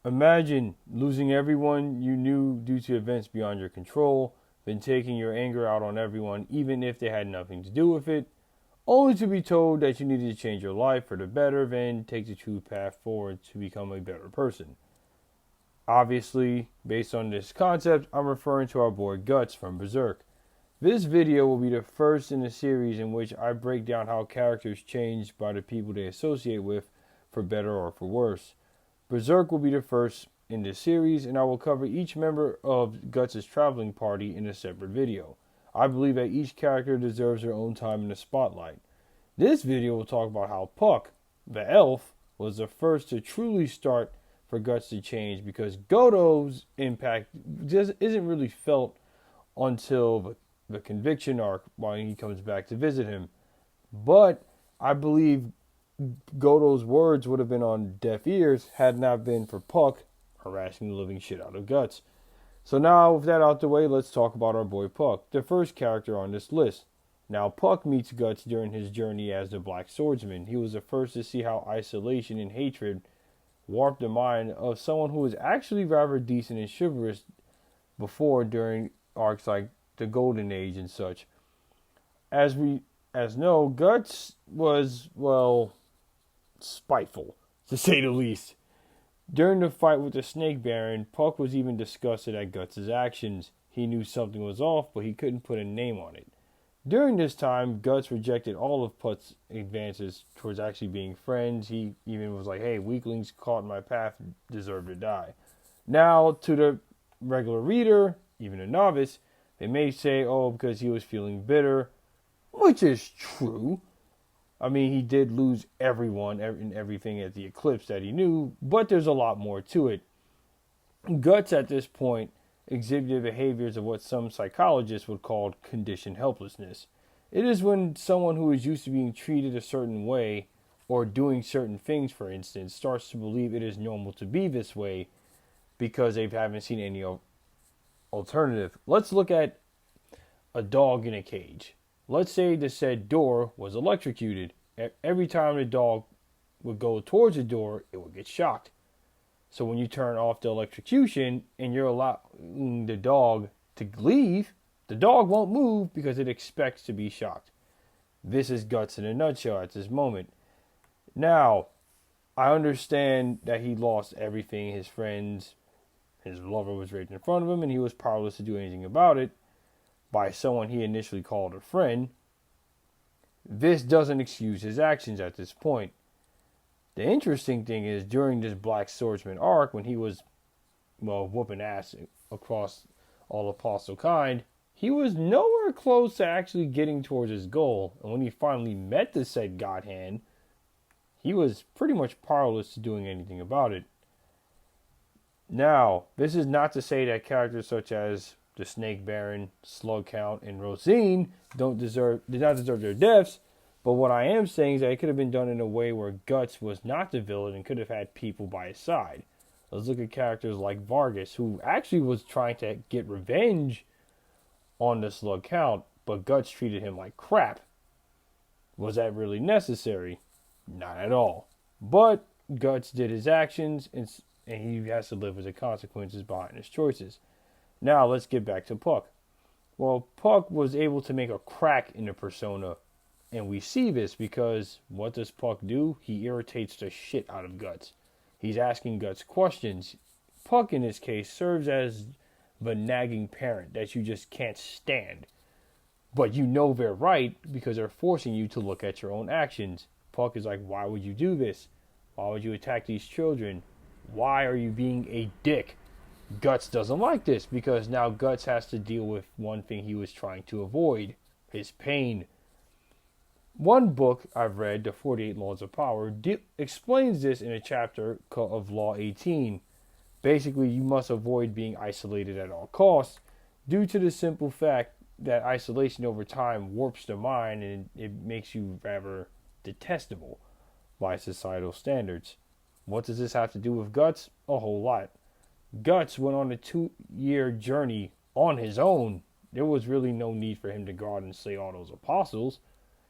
Imagine losing everyone you knew due to events beyond your control, then taking your anger out on everyone even if they had nothing to do with it, only to be told that you needed to change your life for the better, then take the true path forward to become a better person. Obviously, based on this concept, I'm referring to our boy Guts from Berserk. This video will be the first in a series in which I break down how characters change by the people they associate with, for better or for worse. Berserk will be the first in this series, and I will cover each member of Guts' traveling party in a separate video. I believe that each character deserves their own time in the spotlight. This video will talk about how Puck, the elf, was the first to truly start for Guts to change, because Goto's impact just isn't really felt until the conviction arc when he comes back to visit him. But I believe Goto's words would have been on deaf ears had it not been for Puck harassing the living shit out of Guts. So now, with that out the way, let's talk about our boy Puck, the first character on this list. Now, Puck meets Guts during his journey as the Black Swordsman. He was the first to see how isolation and hatred warped the mind of someone who was actually rather decent and chivalrous before, during arcs like the Golden Age and such. As we know, Guts was, well, spiteful, to say the least. During the fight with the Snake Baron, Puck was even disgusted at Guts' actions. He knew something was off, but he couldn't put a name on it. During this time, Guts rejected all of Puck's advances towards actually being friends. He even was like, hey, weaklings caught in my path deserve to die. Now, to the regular reader, even a novice, they may say, oh, because he was feeling bitter, which is true. I mean, he did lose everyone and everything at the eclipse that he knew, but there's a lot more to it. Guts, at this point, exhibited behaviors of what some psychologists would call conditioned helplessness. It is when someone who is used to being treated a certain way, or doing certain things, for instance, starts to believe it is normal to be this way because they haven't seen any alternative. Let's look at a dog in a cage. Let's say the said door was electrocuted. Every time the dog would go towards the door, it would get shocked. So when you turn off the electrocution and you're allowing the dog to leave, the dog won't move because it expects to be shocked. This is Guts in a nutshell at this moment. Now, I understand that he lost everything, his friends, his lover was raped in front of him, and he was powerless to do anything about it by someone he initially called a friend. This doesn't excuse his actions at this point. The interesting thing is, during this Black Swordsman arc, when he was, well, whooping ass across all Apostle kind, he was nowhere close to actually getting towards his goal. And when he finally met the said God Hand, he was pretty much powerless to doing anything about it. Now, this is not to say that characters such as the Snake Baron, Slug Count, and Rosine did not deserve their deaths. But what I am saying is that it could have been done in a way where Guts was not the villain and could have had people by his side. Let's look at characters like Vargas, who actually was trying to get revenge on the Slug Count, but Guts treated him like crap. Was that really necessary? Not at all. But Guts did his actions, and he has to live with the consequences behind his choices. Now let's get back to Puck. Well, Puck was able to make a crack in the persona. And we see this because what does Puck do? He irritates the shit out of Guts. He's asking Guts questions. Puck, in this case, serves as the nagging parent that you just can't stand. But you know they're right because they're forcing you to look at your own actions. Puck is like, why would you do this? Why would you attack these children? Why are you being a dick? Guts doesn't like this because now Guts has to deal with one thing he was trying to avoid, his pain. One book I've read, The 48 Laws of Power, explains this in a chapter of Law 18. Basically, you must avoid being isolated at all costs due to the simple fact that isolation over time warps the mind and it makes you rather detestable by societal standards. What does this have to do with Guts? A whole lot. Guts went on a 2-year journey on his own. There was really no need for him to go out and slay all those apostles.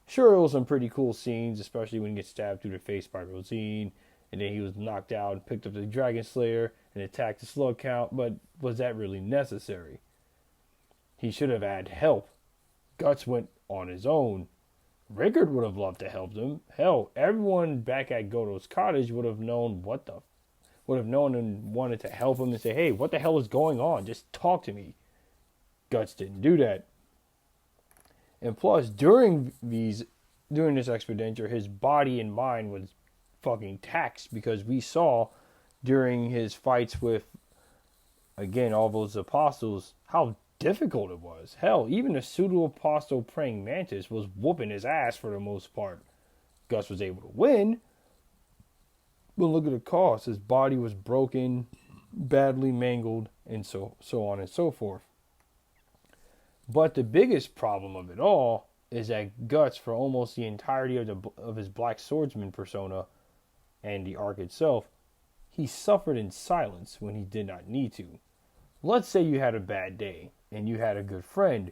Sure, it was some pretty cool scenes, especially when he gets stabbed through the face by Rosine, and then he was knocked out and picked up the Dragon Slayer and attacked the slug count, but was that really necessary? He should have had help. Guts went on his own. Rickard would have loved to help them. Hell, everyone back at Goto's cottage would have known and wanted to help him and say, hey, what the hell is going on? Just talk to me. Guts didn't do that. And plus, during this expenditure, his body and mind was fucking taxed, because we saw during his fights with, again, all those apostles, how difficult it was. Hell, even the pseudo-apostle praying mantis was whooping his ass for the most part. Gus was able to win, but look at the cost. His body was broken, badly mangled, and so on and so forth. But the biggest problem of it all is that Guts, for almost the entirety of his Black Swordsman persona and the arc itself, he suffered in silence when he did not need to. Let's say you had a bad day and you had a good friend.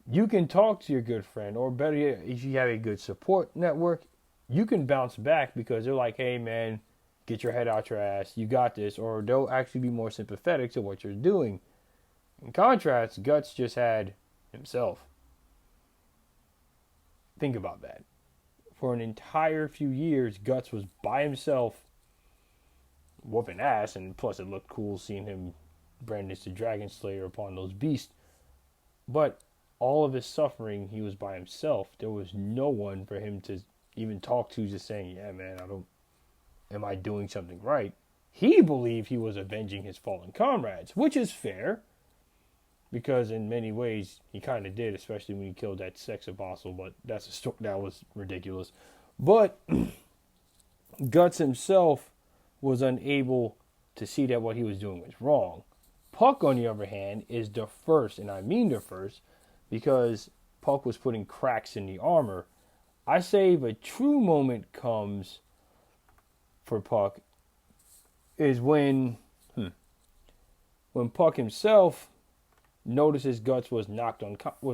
You can talk to your good friend, or better yet, if you have a good support network, you can bounce back, because they're like, hey man, get your head out your ass, you got this, or they'll actually be more sympathetic to what you're doing. In contrast, Guts just had himself. Think about that. For an entire few years, Guts was by himself, whooping ass, and plus it looked cool seeing him brandish the Dragon Slayer upon those beasts. But all of his suffering, he was by himself. There was no one for him to even talk to, just saying, yeah man, am I doing something right? He believed he was avenging his fallen comrades, which is fair, because in many ways he kind of did, especially when he killed that sex apostle, but that was ridiculous. But Guts himself was unable to see that what he was doing was wrong. Puck, on the other hand, is the first, and I mean the first, because Puck was putting cracks in the armor. I say the true moment comes for Puck is when Puck himself notices Guts was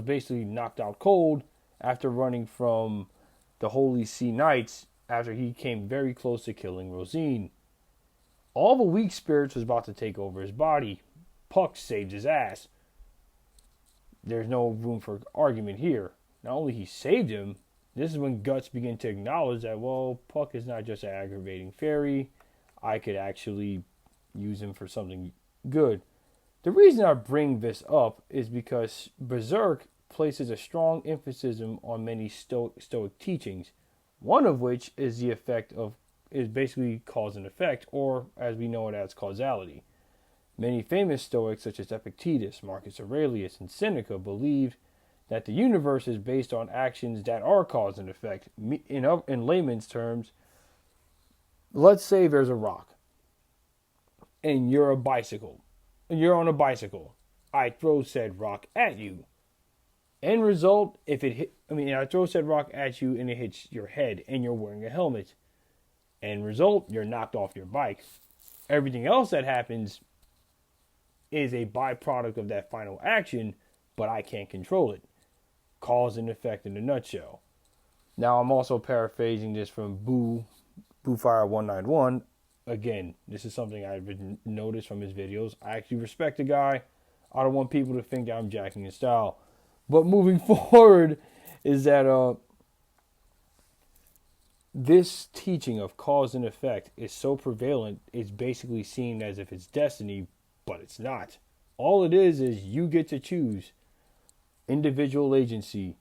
basically knocked out cold after running from the Holy Sea Knights after he came very close to killing Rosine. All the weak spirits was about to take over his body. Puck saved his ass. There's no room for argument here. Not only he saved him, this is when Guts began to acknowledge that, well, Puck is not just an aggravating fairy. I could actually use him for something good. The reason I bring this up is because Berserk places a strong emphasis on many Stoic teachings, one of which is basically cause and effect, or as we know it as causality. Many famous Stoics, such as Epictetus, Marcus Aurelius, and Seneca, believed that the universe is based on actions that are cause and effect. In layman's terms, let's say there's a rock, and you're on a bicycle. I throw said rock at you. End result, I throw said rock at you and it hits your head and you're wearing a helmet. End result, you're knocked off your bike. Everything else that happens is a byproduct of that final action, but I can't control it. Cause and effect in a nutshell. Now, I'm also paraphrasing this from BooFire191. Again, this is something I've noticed from his videos. I actually respect the guy. I don't want people to think that I'm jacking his style. But moving forward is that this teaching of cause and effect is so prevalent, it's basically seen as if it's destiny, but it's not. All it is you get to choose. Individual agency.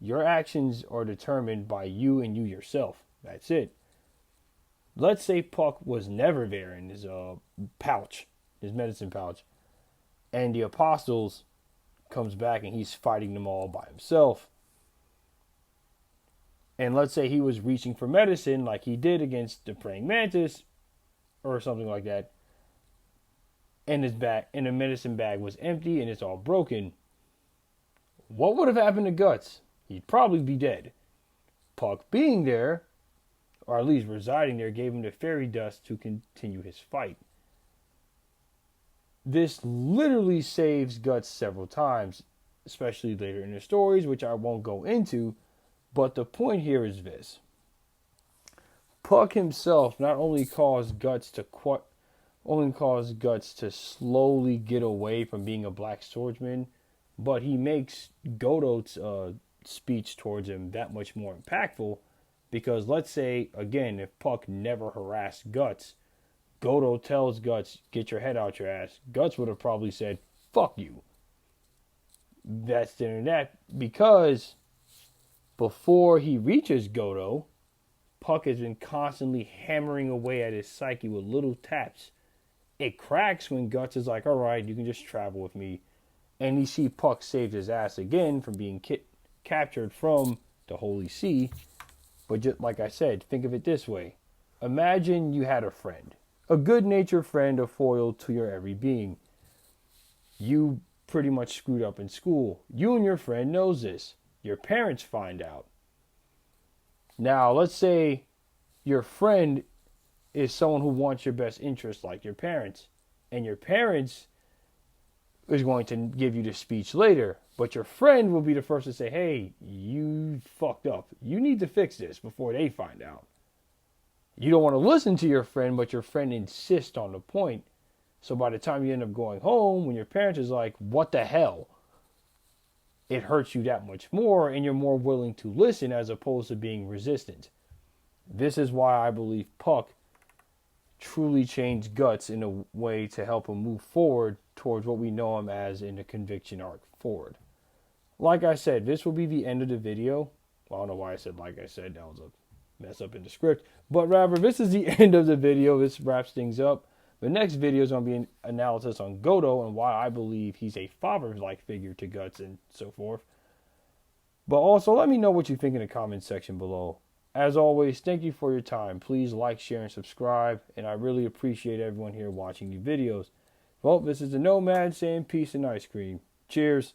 Your actions are determined by you and you yourself. That's it. Let's say Puck was never there in his his medicine pouch, and the apostles comes back and he's fighting them all by himself. And let's say he was reaching for medicine like he did against the praying mantis or something like that, and the medicine bag was empty and it's all broken. What would have happened to Guts? He'd probably be dead. Puck being there, or at least residing there, gave him the fairy dust to continue his fight. This literally saves Guts several times, especially later in the stories, which I won't go into, but the point here is this. Puck himself not only caused Guts to slowly get away from being a black swordsman, but he makes Goto's speech towards him that much more impactful. Because let's say, again, if Puck never harassed Guts, Goto tells Guts, get your head out your ass. Guts would have probably said, fuck you. That's the internet. Because before he reaches Goto, Puck has been constantly hammering away at his psyche with little taps. It cracks when Guts is like, alright, you can just travel with me. And you see Puck saved his ass again from being captured from the Holy See. But just like I said, think of it this way. Imagine you had a friend. A good-natured friend, a foil to your every being. You pretty much screwed up in school. You and your friend knows this. Your parents find out. Now, let's say your friend is someone who wants your best interest like your parents. And your parents is going to give you the speech later. But your friend will be the first to say, hey, you fucked up. You need to fix this before they find out. You don't want to listen to your friend, but your friend insists on the point. So by the time you end up going home, when your parents is like, what the hell? It hurts you that much more, and you're more willing to listen as opposed to being resistant. This is why I believe Puck truly changed Guts in a way to help him move forward towards what we know him as in the conviction arc forward. Like I said, this will be the end of the video. Well, I don't know why I said like I said. That was a mess up in the script. But rather, this is the end of the video. This wraps things up. The next video is going to be an analysis on Goto and why I believe he's a father-like figure to Guts and so forth. But also, let me know what you think in the comments section below. As always, thank you for your time. Please like, share, and subscribe. And I really appreciate everyone here watching the videos. Well, this is the Nomad saying peace and ice cream. Cheers.